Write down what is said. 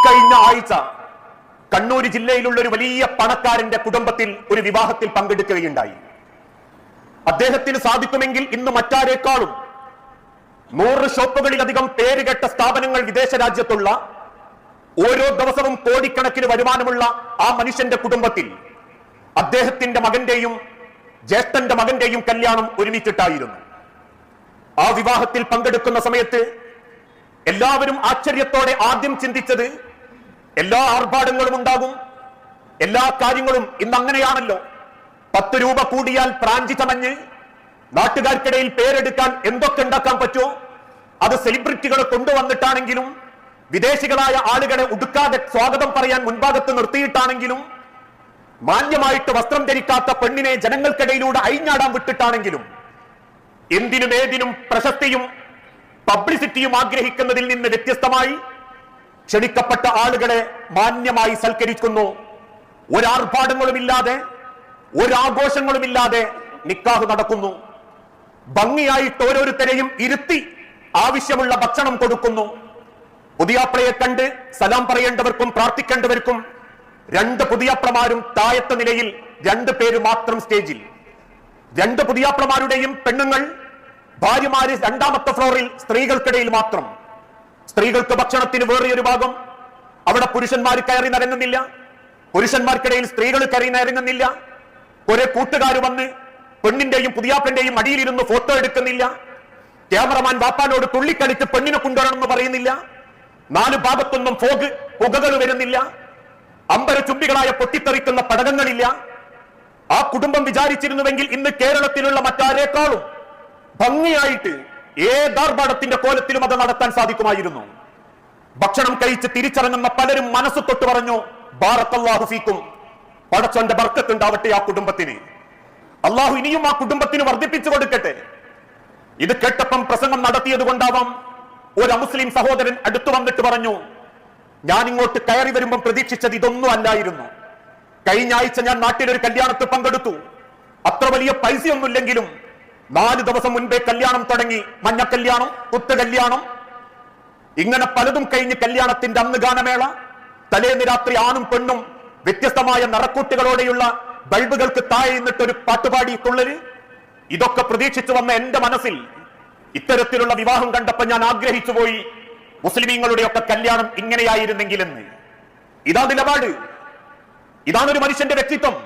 ഇക്കഴിഞ്ഞ ആഴ്ച കണ്ണൂർ ജില്ലയിലുള്ള ഒരു വലിയ പണക്കാരന്റെ കുടുംബത്തിൽ ഒരു വിവാഹത്തിൽ പങ്കെടുക്കുകയുണ്ടായി. അദ്ദേഹത്തിന് സാധിക്കുമെങ്കിൽ ഇന്ന് മറ്റാരേക്കാളും 100 ഷോപ്പുകളിലധികം പേരുകെട്ട സ്ഥാപനങ്ങൾ വിദേശ രാജ്യത്തുള്ള ഓരോ ദിവസവും കോടിക്കണക്കിന് വരുമാനമുള്ള ആ മനുഷ്യന്റെ കുടുംബത്തിൽ അദ്ദേഹത്തിന്റെ മകന്റെയും ജ്യേഷ്ഠന്റെ മകന്റെയും കല്യാണം ഒരുമിച്ചിട്ടായിരുന്നു. ആ വിവാഹത്തിൽ പങ്കെടുക്കുന്ന സമയത്ത് എല്ലാവരും ആശ്ചര്യത്തോടെ ആദ്യം ചിന്തിച്ചത്, എല്ലാ ആർഭാടങ്ങളും ഉണ്ടാകും, എല്ലാ കാര്യങ്ങളും ഇന്ന് അങ്ങനെയാണല്ലോ, 10 രൂപ കൂടിയാൽ പ്രാഞ്ചി ചമഞ്ഞ് നാട്ടുകാർക്കിടയിൽ പേരെടുക്കാൻ എന്തൊക്കെ ഉണ്ടാക്കാൻ പറ്റുമോ അത് സെലിബ്രിറ്റികളെ കൊണ്ടുവന്നിട്ടാണെങ്കിലും വിദേശികളായ ആളുകളെ ഉടുക്കാതെ സ്വാഗതം പറയാൻ മുൻഭാഗത്ത് നിർത്തിയിട്ടാണെങ്കിലും മാന്യമായിട്ട് വസ്ത്രം ധരിക്കാത്ത പെണ്ണിനെ ജനങ്ങൾക്കിടയിലൂടെ അഴിഞ്ഞാടാൻ വിട്ടിട്ടാണെങ്കിലും എന്തിനും ഏതിനും പ്രശസ്തിയും പബ്ലിസിറ്റിയും ആഗ്രഹിക്കുന്നതിൽ നിന്ന് വ്യത്യസ്തമായി ക്ഷണിക്കപ്പെട്ട ആളുകളെ മാന്യമായി സൽക്കരിക്കുന്നു. ഒരാർഭാടങ്ങളുമില്ലാതെ ഒരാഘോഷങ്ങളുമില്ലാതെ നിക്കാഹ് നടക്കുന്നു. ഭംഗിയായിട്ട് ഓരോരുത്തരെയും ഇരുത്തി ആവശ്യമുള്ള ഭക്ഷണം കൊടുക്കുന്നു. പുതിയാപ്ലയെ കണ്ട് സലാം പറയേണ്ടവർക്കും പ്രാർത്ഥിക്കേണ്ടവർക്കും 2 പുതിയാപ്ലമാരും താഴത്തെ നിലയിൽ 2 പേര് മാത്രം സ്റ്റേജിൽ. 2 പുതിയാപ്ലമാരുടെയും പെണ്ണുങ്ങൾ ഭാര്യമാര് 2ാമത്തെ ഫ്ലോറിൽ സ്ത്രീകൾക്കിടയിൽ മാത്രം. സ്ത്രീകൾക്ക് ഭക്ഷണത്തിന് വേറെയൊരു ഭാഗം. അവിടെ പുരുഷന്മാർ കയറി നിരങ്ങുന്നില്ല, പുരുഷന്മാർക്കിടയിൽ സ്ത്രീകൾ കയറി നിരങ്ങുന്നില്ല. കുറെ കൂട്ടുകാർ വന്ന് പെണ്ണിന്റെയും പുതിയാപ്പന്റെയും അടിയിലിരുന്ന് ഫോട്ടോ എടുക്കുന്നില്ല. ക്യാമറമാൻ വാപ്പാനോട് തുള്ളിക്കളിച്ച് പെണ്ണിനെ കൊണ്ടുവരണമെന്ന് പറയുന്നില്ല. 4 ഭാഗത്തൊന്നും പുകകൾ വരുന്നില്ല. അമ്പര ചുംബികളായ പൊട്ടിത്തെറിക്കുന്ന പടകങ്ങളില്ല. ആ കുടുംബം വിചാരിച്ചിരുന്നുവെങ്കിൽ ഇന്ന് കേരളത്തിലുള്ള മറ്റാരേക്കാളും ഭംഗിയായിട്ട് ഏതാർഭാടത്തിന്റെ കോലത്തിലും അത് നടത്താൻ സാധിക്കുമായിരുന്നു. ഭക്ഷണം കഴിച്ച് തിരിച്ചിറങ്ങുന്ന പലരും മനസ്സ് തൊട്ട് പറഞ്ഞു, ബാറക്കല്ലാഹു ഫീക്കും, പടച്ചോന്റെ ബർക്കത്ത് ഉണ്ടാവട്ടെ ആ കുടുംബത്തിന്, അള്ളാഹു ഇനിയും ആ കുടുംബത്തിന് വർദ്ധിപ്പിച്ചു കൊടുക്കട്ടെ. ഇത് കേട്ടപ്പം പ്രസംഗം നടത്തിയത് കൊണ്ടാവാം ഒരു അമുസ്ലിം സഹോദരൻ അടുത്തു വന്നിട്ട് പറഞ്ഞു, ഞാൻ ഇങ്ങോട്ട് കയറി വരുമ്പം പ്രതീക്ഷിച്ചത് ഇതൊന്നും അല്ലായിരുന്നു. കഴിഞ്ഞ ആഴ്ച ഞാൻ നാട്ടിലൊരു കല്യാണത്തിൽ പങ്കെടുത്തു. അത്ര വലിയ പൈസയൊന്നുമില്ലെങ്കിലും 4 ദിവസം മുൻപേ കല്യാണം തുടങ്ങി. മഞ്ഞ കല്യാണം, കുത്ത് കല്യാണം, ഇങ്ങനെ പലതും കഴിഞ്ഞ് കല്യാണത്തിന്റെ അന്ന് ഗാനമേള, തലേന്ന് രാത്രി ആണും പെണ്ണും വ്യത്യസ്തമായ നിറക്കൂട്ടുകളോടെയുള്ള ബൾബുകൾക്ക് താഴെ നിന്നിട്ടൊരു പാട്ടുപാടി തുള്ളല്. ഇതൊക്കെ പ്രതീക്ഷിച്ചു വന്ന എന്റെ മനസ്സിൽ ഇത്തരത്തിലുള്ള വിവാഹം കണ്ടപ്പോൾ ഞാൻ ആഗ്രഹിച്ചു പോയി, മുസ്ലിമീങ്ങളുടെയൊക്കെ കല്യാണം ഇങ്ങനെയായിരുന്നെങ്കിലെന്ന്. ഇതാ നിലപാട്, ഇതാണൊരു മനുഷ്യന്റെ വ്യക്തിത്വം.